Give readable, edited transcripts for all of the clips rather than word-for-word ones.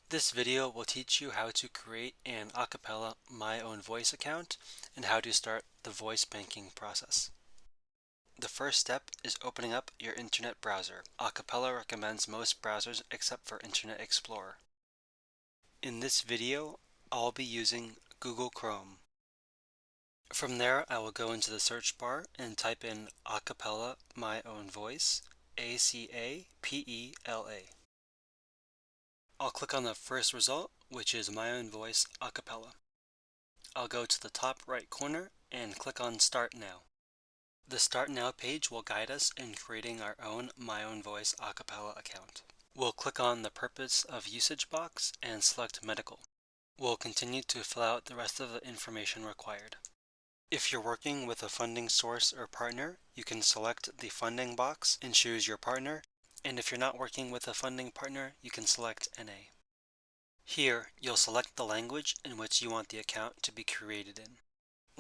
This video will teach you how to create an Acapela My Own Voice account and how to start the voice banking process. The first step is opening up your internet browser. Acapela recommends most browsers except for Internet Explorer. In this video, I'll be using Google Chrome. From there, I will go into the search bar and type in Acapela My Own Voice, A-C-A-P-E-L-A. I'll click on the first result, which is My Own Voice Acapela. I'll go to the top right corner and click on Start Now. The Start Now page will guide us in creating our own My Own Voice Acapela account. We'll click on the Purpose of Usage box and select Medical. We'll continue to fill out the rest of the information required. If you're working with a funding source or partner, you can select the funding box and choose your partner, and if you're not working with a funding partner, you can select NA. Here, you'll select the language in which you want the account to be created in.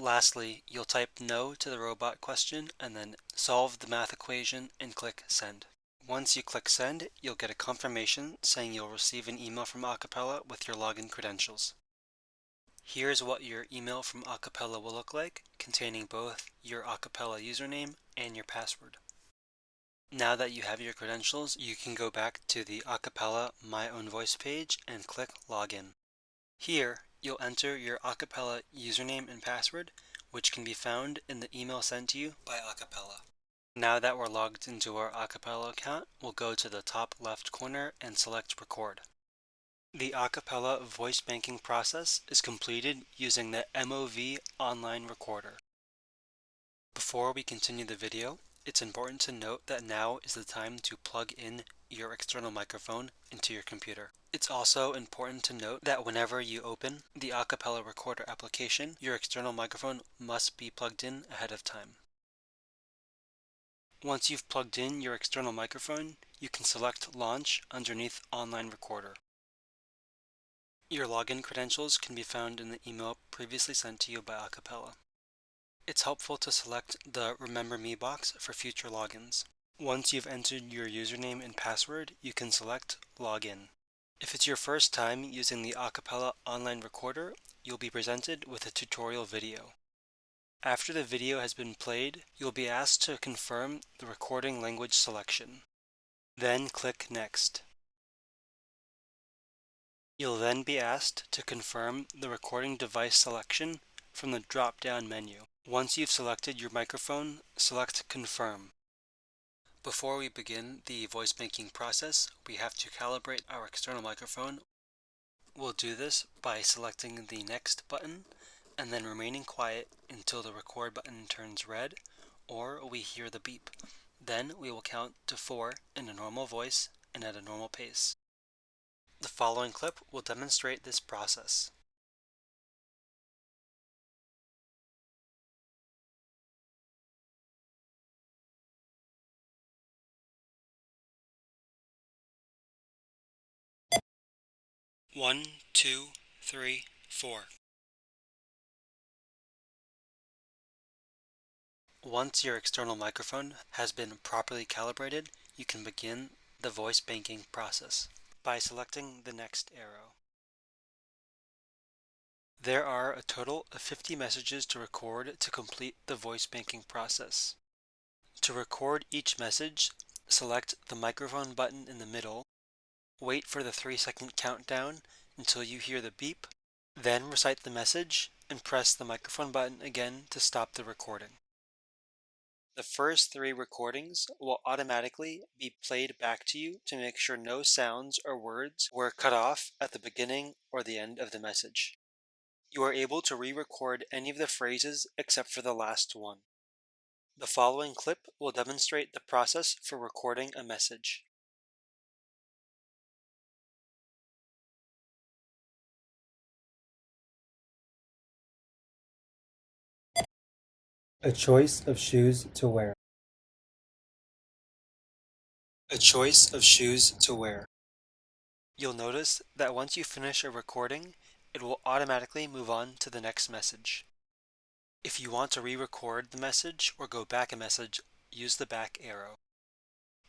Lastly, you'll type no to the robot question and then solve the math equation and click send. Once you click send, you'll get a confirmation saying you'll receive an email from Acapela with your login credentials. Here's what your email from Acapela will look like, containing both your Acapela username and your password. Now that you have your credentials, you can go back to the Acapela My Own Voice page and click Login. Here, you'll enter your Acapela username and password, which can be found in the email sent to you by Acapela. Now that we're logged into our Acapela account, we'll go to the top left corner and select Record. The Acapela voice banking process is completed using the MOV online recorder. Before we continue the video, it's important to note that now is the time to plug in your external microphone into your computer. It's also important to note that whenever you open the Acapela Recorder application, your external microphone must be plugged in ahead of time. Once you've plugged in your external microphone, you can select Launch underneath Online Recorder. Your login credentials can be found in the email previously sent to you by Acapela. It's helpful to select the Remember Me box for future logins. Once you've entered your username and password, you can select Login. If it's your first time using the Acapela online recorder, you'll be presented with a tutorial video. After the video has been played, you'll be asked to confirm the recording language selection. Then click Next. You'll then be asked to confirm the recording device selection from the drop-down menu. Once you've selected your microphone, select Confirm. Before we begin the voice banking process, we have to calibrate our external microphone. We'll do this by selecting the Next button and then remaining quiet until the Record button turns red or we hear the beep. Then we will count to 4 in a normal voice and at a normal pace. The following clip will demonstrate this process. One, two, three, 4. Once your external microphone has been properly calibrated, you can begin the voice banking process by selecting the next arrow. There are a total of 50 messages to record to complete the voice banking process. To record each message, select the microphone button in the middle, wait for the 3-second countdown until you hear the beep, then recite the message and press the microphone button again to stop the recording. The first 3 recordings will automatically be played back to you to make sure no sounds or words were cut off at the beginning or the end of the message. You are able to re-record any of the phrases except for the last one. The following clip will demonstrate the process for recording a message. A choice of shoes to wear. A choice of shoes to wear. You'll notice that once you finish a recording, it will automatically move on to the next message. If you want to re-record the message or go back a message, use the back arrow.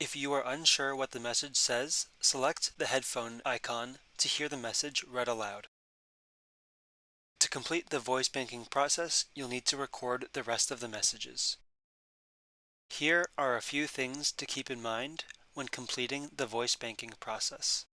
If you are unsure what the message says, select the headphone icon to hear the message read aloud. To complete the voice banking process, you'll need to record the rest of the messages. Here are a few things to keep in mind when completing the voice banking process.